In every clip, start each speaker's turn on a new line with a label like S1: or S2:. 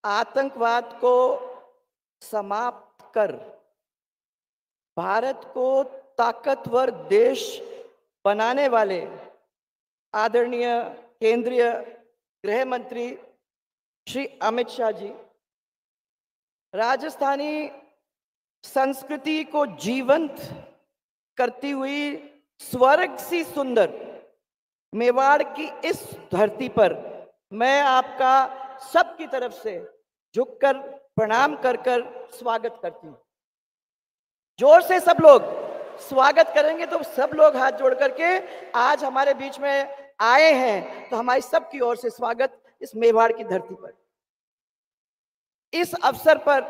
S1: आतंकवाद को समाप्त कर भारत को ताकतवर देश बनाने वाले आदरणीय केंद्रीय गृह मंत्री श्री अमित शाह जी राजस्थानी संस्कृति को जीवंत करती हुई स्वर्ग सी सुंदर मेवाड़ की इस धरती पर मैं आपका सबकी तरफ से झुककर प्रणाम कर कर स्वागत करती हूं। जोर से सब लोग स्वागत करेंगे तो सब लोग हाथ जोड़ करके आज हमारे बीच में आए हैं, तो हमारी सबकी ओर से स्वागत इस मेवाड़ की धरती पर। इस अवसर पर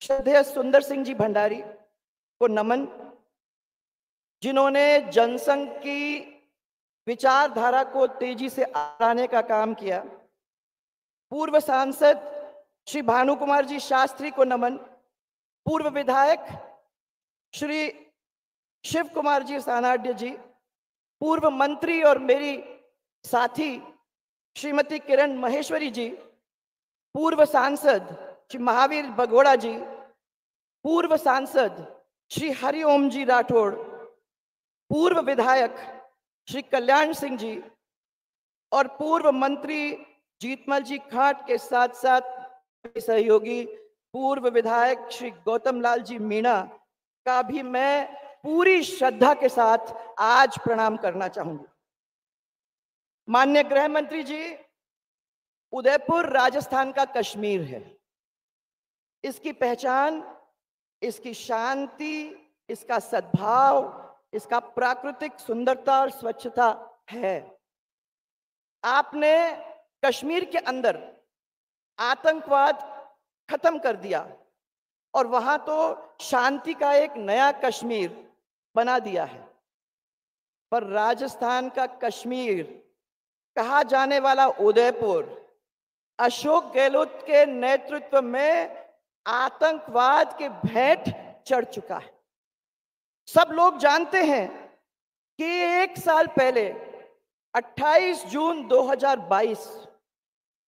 S1: श्रद्धेय सुंदर सिंह जी भंडारी को नमन, जिन्होंने जनसंघ की विचारधारा को तेजी से आने का काम किया। पूर्व सांसद श्री भानु कुमार जी शास्त्री को नमन, पूर्व विधायक श्री शिव कुमार जी सानाड्य जी, पूर्व मंत्री और मेरी साथी श्रीमती किरण महेश्वरी जी, पूर्व सांसद श्री महावीर बगोड़ा जी, पूर्व सांसद श्री हरिओम जी राठौड़, पूर्व विधायक श्री कल्याण सिंह जी और पूर्व मंत्री जीतमल जी खाट के साथ साथ सहयोगी पूर्व विधायक श्री गौतम लाल जी मीणा का भी मैं पूरी श्रद्धा के साथ आज प्रणाम करना चाहूंगी। माननीय गृह मंत्री जी, उदयपुर राजस्थान का कश्मीर है। इसकी पहचान, इसकी शांति, इसका सद्भाव, इसका प्राकृतिक सुंदरता और स्वच्छता है। आपने कश्मीर के अंदर आतंकवाद खत्म कर दिया और वहां तो शांति का एक नया कश्मीर बना दिया है, पर राजस्थान का कश्मीर कहा जाने वाला उदयपुर अशोक गहलोत के नेतृत्व में आतंकवाद के भेंट चढ़ चुका है। सब लोग जानते हैं कि एक साल पहले 28 जून 2022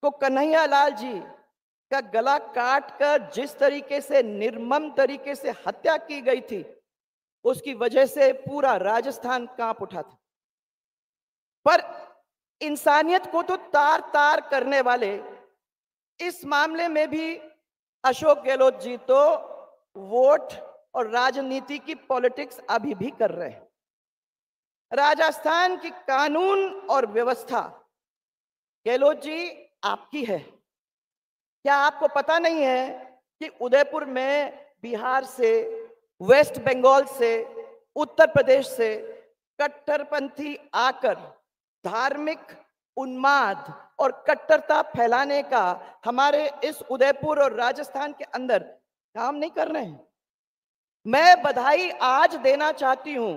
S1: को कन्हैया लाल जी का गला काटकर जिस तरीके से निर्मम तरीके से हत्या की गई थी, उसकी वजह से पूरा राजस्थान कांप उठा था। पर इंसानियत को तो तार तार करने वाले इस मामले में भी अशोक गहलोत जी तो वोट और राजनीति की पॉलिटिक्स अभी भी कर रहे हैं। राजस्थान की कानून और व्यवस्था गहलोत जी आपकी है। क्या आपको पता नहीं है कि उदयपुर में बिहार से, वेस्ट बंगाल से, उत्तर प्रदेश से कट्टरपंथी आकर धार्मिक उन्माद और कट्टरता फैलाने का हमारे इस उदयपुर और राजस्थान के अंदर काम नहीं कर रहे हैं। मैं बधाई आज देना चाहती हूं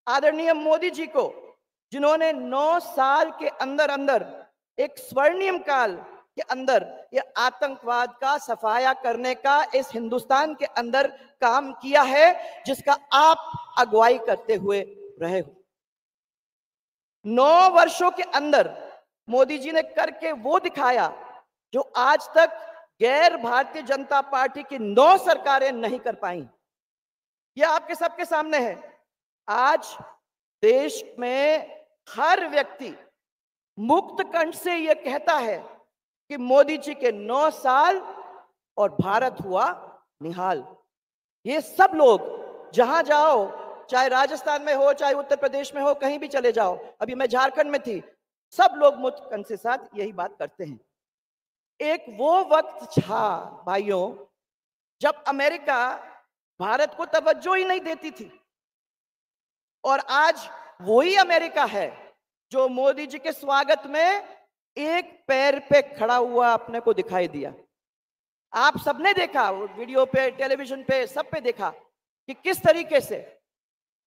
S1: आदरणीय मोदी जी को, जिन्होंने 9 साल के अंदर अंदर एक स्वर्णिम काल के अंदर यह आतंकवाद का सफाया करने का इस हिंदुस्तान के अंदर काम किया है, जिसका आप अगुवाई करते हुए रहे हो। 9 वर्षों के अंदर मोदी जी ने करके वो दिखाया जो आज तक गैर भारतीय जनता पार्टी की 9 सरकारें नहीं कर पाई। यह आपके सबके सामने है। आज देश में हर व्यक्ति मुक्त कंठ से यह कहता है कि मोदी जी के 9 साल और भारत हुआ निहाल। ये सब लोग जहां जाओ, चाहे राजस्थान में हो, चाहे उत्तर प्रदेश में हो, कहीं भी चले जाओ, अभी मैं झारखंड में थी, सब लोग मुक्त कंठ के साथ यही बात करते हैं। एक वो वक्त था भाइयों जब अमेरिका भारत को तवज्जो ही नहीं देती थी, और आज वही अमेरिका है जो मोदी जी के स्वागत में एक पैर पे खड़ा हुआ अपने को दिखाई दिया। आप सबने देखा, वीडियो पे, टेलीविजन पे, सब पे देखा कि किस तरीके से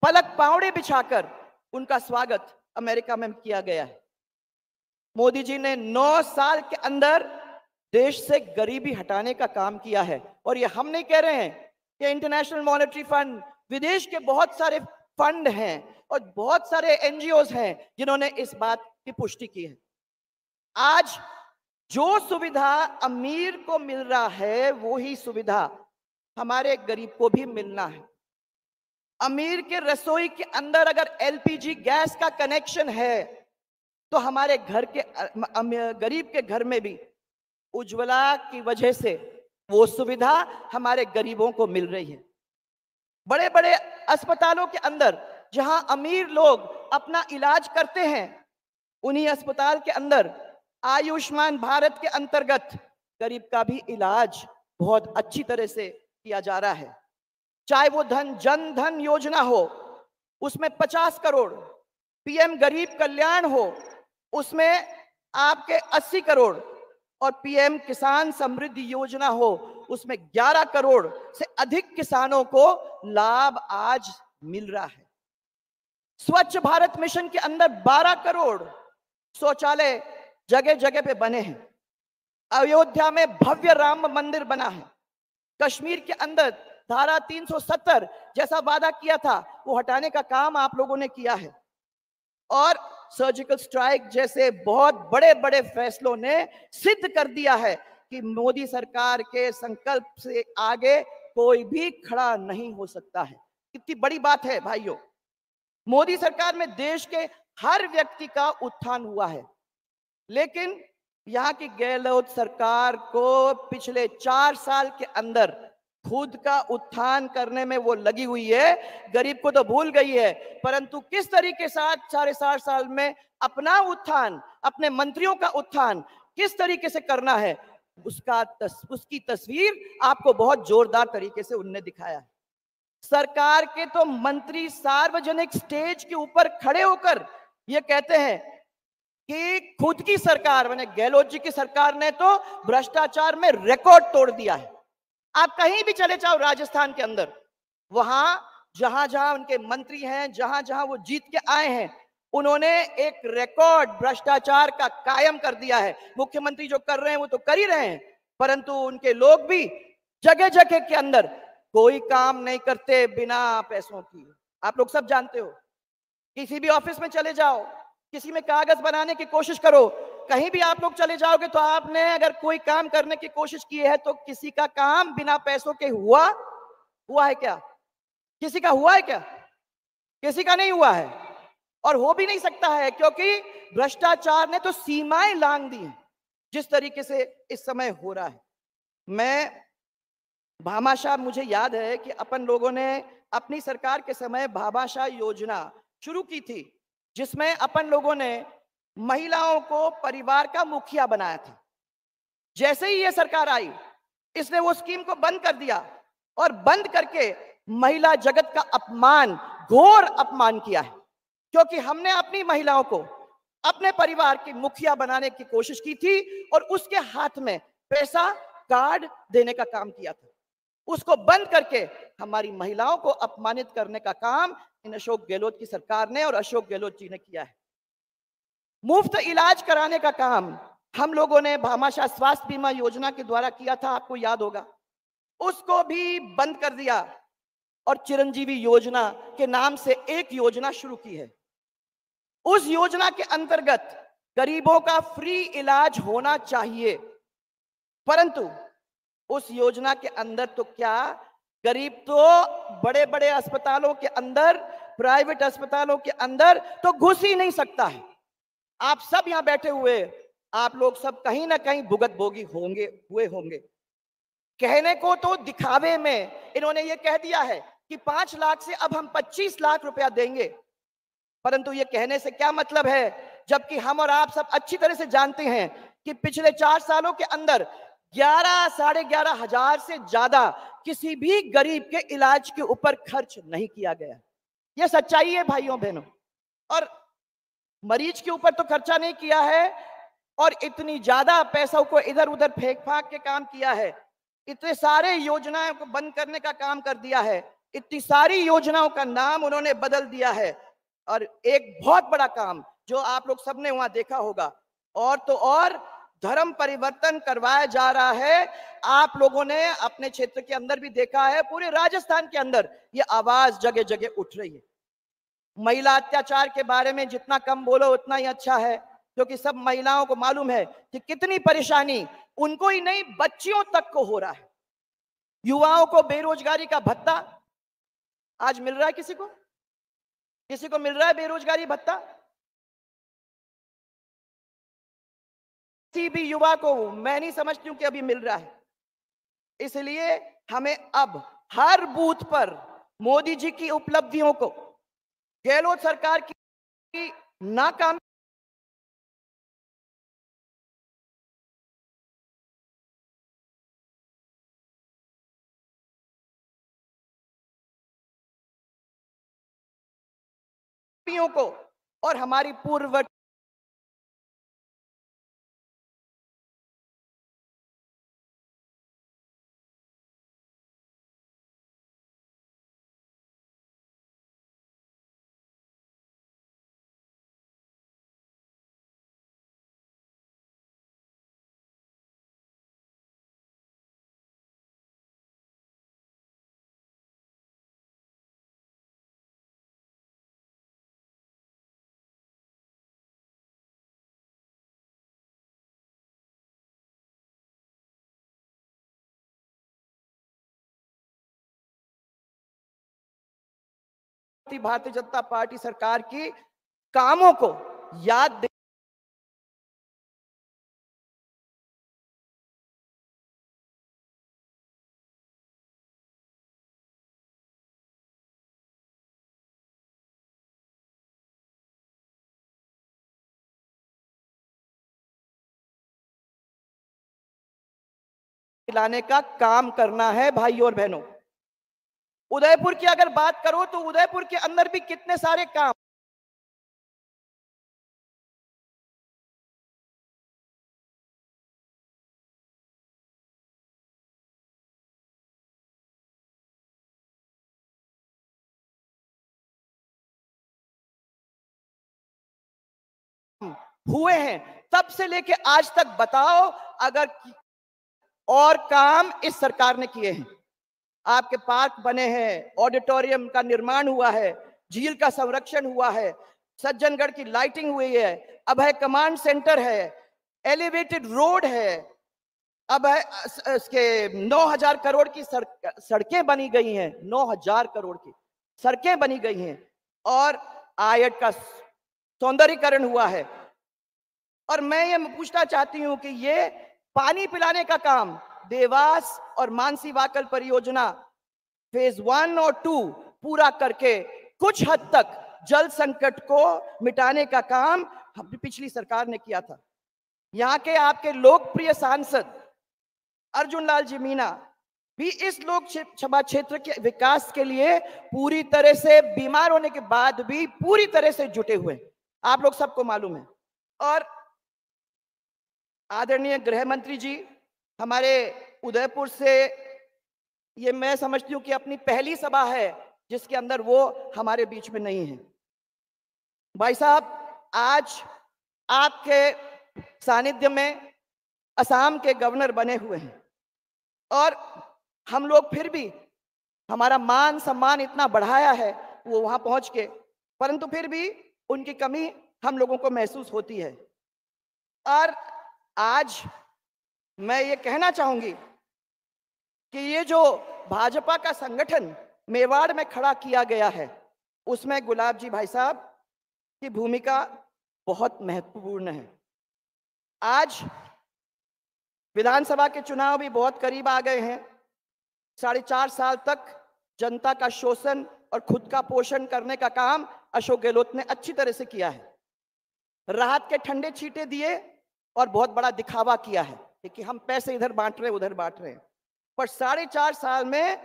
S1: पलक पावड़े बिछाकर उनका स्वागत अमेरिका में किया गया है। मोदी जी ने 9 साल के अंदर देश से गरीबी हटाने का काम किया है। और ये हम नहीं कह रहे हैं कि इंटरनेशनल मॉनेटरी फंड, विदेश के बहुत सारे फंड हैं और बहुत सारे एनजीओज हैं जिन्होंने इस बात की पुष्टि की है। आज जो सुविधा अमीर को मिल रहा है वो ही सुविधा हमारे गरीब को भी मिलना है। अमीर के रसोई के अंदर अगर एलपीजी गैस का कनेक्शन है तो हमारे घर के गरीब के घर में भी उज्ज्वला की वजह से वो सुविधा हमारे गरीबों को मिल रही है। बड़े बड़े अस्पतालों के अंदर जहां अमीर लोग अपना इलाज करते हैं, उन्हीं अस्पताल के अंदर आयुष्मान भारत के अंतर्गत गरीब का भी इलाज बहुत अच्छी तरह से किया जा रहा है। चाहे वो जन धन योजना हो, उसमें 50 करोड़, पीएम गरीब कल्याण हो, उसमें आपके 80 करोड़, और पीएम किसान समृद्धि योजना हो, उसमें 11 करोड़ से अधिक किसानों को लाभ आज मिल रहा है। स्वच्छ भारत मिशन के अंदर 12 करोड़ शौचालय जगह जगह पे बने हैं। अयोध्या में भव्य राम मंदिर बना है। कश्मीर के अंदर धारा 370 जैसा वादा किया था वो हटाने का काम आप लोगों ने किया है। और सर्जिकल स्ट्राइक जैसे बहुत बड़े बड़े फैसलों ने सिद्ध कर दिया है कि मोदी सरकार के संकल्प से आगे कोई भी खड़ा नहीं हो सकता है। कितनी बड़ी बात है भाइयों। मोदी सरकार में देश के हर व्यक्ति का उत्थान हुआ है, लेकिन यहाँ की गहलोत सरकार को पिछले 4 साल के अंदर खुद का उत्थान करने में वो लगी हुई है। गरीब को तो भूल गई है, परंतु किस तरीके से 4.5 साल में अपना उत्थान, अपने मंत्रियों का उत्थान किस तरीके से करना है, उसकी तस्वीर आपको बहुत जोरदार तरीके से उनने दिखाया है। सरकार के तो मंत्री सार्वजनिक स्टेज के ऊपर खड़े होकर ये कहते हैं कि खुद की सरकार, माने गहलोत जी की सरकार ने तो भ्रष्टाचार में रिकॉर्ड तोड़ दिया है। आप कहीं भी चले जाओ राजस्थान के अंदर, वहां जहां जहां उनके मंत्री हैं, जहां जहां वो जीत के आए हैं, उन्होंने एक रिकॉर्ड भ्रष्टाचार का कायम कर दिया है। मुख्यमंत्री जो कर रहे हैं वो तो कर ही रहे हैं, परंतु उनके लोग भी जगह जगह के अंदर कोई काम नहीं करते बिना पैसों की। आप लोग सब जानते हो, किसी भी ऑफिस में चले जाओ, किसी में कागज बनाने की कोशिश करो, कहीं भी आप लोग चले जाओगे तो आपने अगर कोई काम करने की कोशिश की है तो किसी का काम बिना पैसों के हुआ है क्या? किसी का हुआ है क्या? किसी का नहीं हुआ है, और हो भी नहीं सकता है, क्योंकि भ्रष्टाचार ने तो सीमाएं लांघ दी हैं जिस तरीके से इस समय हो रहा है। मैं भामाशाह, मुझे याद है कि अपन लोगों ने अपनी सरकार के समय भामाशाह योजना शुरू की थी, जिसमें अपन लोगों ने महिलाओं को परिवार का मुखिया बनाया था। जैसे ही ये सरकार आई, इसने वो स्कीम को बंद कर दिया, और बंद करके महिला जगत का अपमान, घोर अपमान किया है, क्योंकि हमने अपनी महिलाओं को अपने परिवार की मुखिया बनाने की कोशिश की थी और उसके हाथ में पैसा, कार्ड देने का काम किया था। उसको बंद करके हमारी महिलाओं को अपमानित करने का काम इन अशोक गहलोत की सरकार ने और अशोक गहलोत जी ने किया है। मुफ्त इलाज कराने का काम हम लोगों ने भामाशाह स्वास्थ्य बीमा योजना के द्वारा किया था, आपको याद होगा। उसको भी बंद कर दिया और चिरंजीवी योजना के नाम से एक योजना शुरू की है। उस योजना के अंतर्गत गरीबों का फ्री इलाज होना चाहिए, परंतु उस योजना के अंदर तो क्या, गरीब तो बड़े बड़े अस्पतालों के अंदर, प्राइवेट अस्पतालों के अंदर तो घुस ही नहीं सकता है। आप सब यहां बैठे हुए, आप लोग सब कहीं ना कहीं भुगत भोगी हुए होंगे। कहने को तो दिखावे में इन्होंने ये कह दिया है कि 5 लाख से अब हम 25 लाख रुपया देंगे, परंतु ये कहने से क्या मतलब है, जबकि हम और आप सब अच्छी तरह से जानते हैं कि पिछले 4 सालों के अंदर 11-11.5 हजार से ज्यादा किसी भी गरीब के इलाज के ऊपर खर्च नहीं किया गया। यह सच्चाई है भाइयों बहनों। और मरीज के ऊपर तो खर्चा नहीं किया है, और इतनी ज्यादा पैसों को इधर उधर फेंक फाक के काम किया है, इतने सारे योजनाओं को बंद करने का काम कर दिया है, इतनी सारी योजनाओं का नाम उन्होंने बदल दिया है। और एक बहुत बड़ा काम जो आप लोग सबने वहां देखा होगा, और तो और धर्म परिवर्तन करवाया जा रहा है। आप लोगों ने अपने क्षेत्र के अंदर भी देखा है, पूरे राजस्थान के अंदर ये आवाज जगह जगह उठ रही है। महिला अत्याचार के बारे में जितना कम बोलो उतना ही अच्छा है। क्योंकि सब महिलाओं को मालूम है कि कितनी परेशानी उनको ही नहीं, बच्चियों तक को हो रहा है। युवाओं को बेरोजगारी का भत्ता आज मिल रहा है? किसी को मिल रहा है बेरोजगारी भत्ता? किसी भी युवा को मैं नहीं समझती हूं कि अभी मिल रहा है। इसलिए हमें अब हर बूथ पर मोदी जी की उपलब्धियों को, गहलोत सरकार की नाकामियों को और हमारी पूर्व भारतीय जनता पार्टी सरकार की कामों को याद दिलाने का काम करना है। भाई और बहनों, उदयपुर की अगर बात करो तो उदयपुर के अंदर भी कितने सारे काम हुए हैं तब से लेके आज तक। बताओ अगर और काम इस सरकार ने किए हैं। आपके पार्क बने हैं, ऑडिटोरियम का निर्माण हुआ है, झील का संरक्षण हुआ है, सज्जनगढ़ की लाइटिंग हुई है, अभय कमांड सेंटर है, एलिवेटेड रोड है, अब है इसके 9,000 करोड़ की सड़कें बनी गई हैं, 9,000 करोड़ की सड़कें बनी गई हैं, और आयट का सौंदर्यीकरण हुआ है। और मैं ये पूछना चाहती हूं कि ये पानी पिलाने का काम, देवास और मानसी वाकल परियोजना फेज 1 और 2 पूरा करके कुछ हद तक जल संकट को मिटाने का काम पिछली सरकार ने किया था। यहाँ के आपके लोकप्रिय सांसद अर्जुन लाल जी मीना भी इस लोक सभा क्षेत्र के विकास के लिए पूरी तरह से, बीमार होने के बाद भी पूरी तरह से जुटे हुए, आप लोग सबको मालूम है। और आदरणीय गृह मंत्री जी हमारे उदयपुर से, ये मैं समझती हूं कि अपनी पहली सभा है जिसके अंदर वो हमारे बीच में नहीं है। भाई साहब, आज आपके सानिध्य में असम के गवर्नर बने हुए हैं और हम लोग फिर भी, हमारा मान सम्मान इतना बढ़ाया है वो वहां पहुंच के, परंतु फिर भी उनकी कमी हम लोगों को महसूस होती है। और आज मैं ये कहना चाहूंगी कि ये जो भाजपा का संगठन मेवाड़ में खड़ा किया गया है उसमें गुलाब जी भाई साहब की भूमिका बहुत महत्वपूर्ण है। आज विधानसभा के चुनाव भी बहुत करीब आ गए हैं। 4.5 साल तक जनता का शोषण और खुद का पोषण करने का काम अशोक गहलोत ने अच्छी तरह से किया है। राहत के ठंडे छींटे दिए और बहुत बड़ा दिखावा किया है कि हम पैसे इधर बांट रहे उधर बांट रहे हैं, पर 4.5 साल में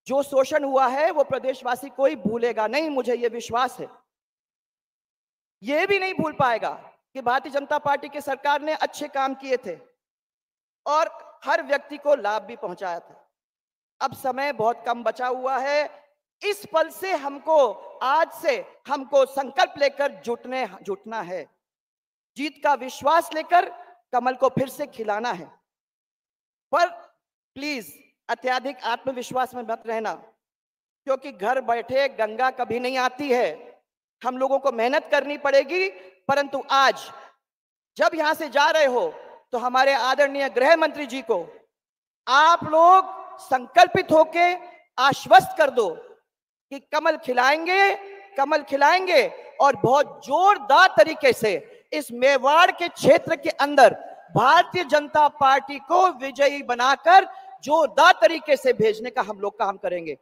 S1: जो शोषण हुआ है वो प्रदेशवासी कोई भूलेगा नहीं, मुझे ये विश्वास है। ये भी नहीं भूल पाएगा कि भारतीय जनता पार्टी की सरकार ने अच्छे काम किए थे और हर व्यक्ति को लाभ भी पहुंचाया था। अब समय बहुत कम बचा हुआ है। इस पल से हमको, आज से हमको संकल्प लेकर जुटना है, जीत का विश्वास लेकर कमल को फिर से खिलाना है। पर प्लीज अत्यधिक आत्मविश्वास में मत रहना, क्योंकि घर बैठे गंगा कभी नहीं आती है। हम लोगों को मेहनत करनी पड़ेगी, परंतु आज जब यहां से जा रहे हो तो हमारे आदरणीय गृह मंत्री जी को आप लोग संकल्पित होके आश्वस्त कर दो कि कमल खिलाएंगे, कमल खिलाएंगे और बहुत जोरदार तरीके से इस मेवाड़ के क्षेत्र के अंदर भारतीय जनता पार्टी को विजयी बनाकर जोरदार तरीके से भेजने का हम लोग काम करेंगे।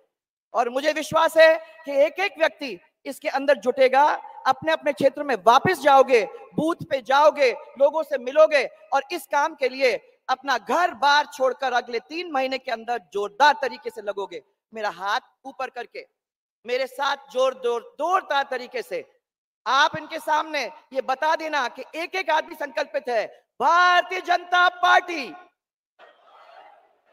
S1: और मुझे विश्वास है कि एक एक व्यक्ति इसके अंदर जुटेगा, अपने अपने क्षेत्र में वापस जाओगे, बूथ पे जाओगे, लोगों से मिलोगे और इस काम के लिए अपना घर बार छोड़कर अगले 3 महीने के अंदर जोरदार तरीके से लगोगे। मेरा हाथ ऊपर करके मेरे साथ जोरदार तरीके से आप इनके सामने ये बता देना कि एक एक आदमी संकल्पित है, भारतीय जनता पार्टी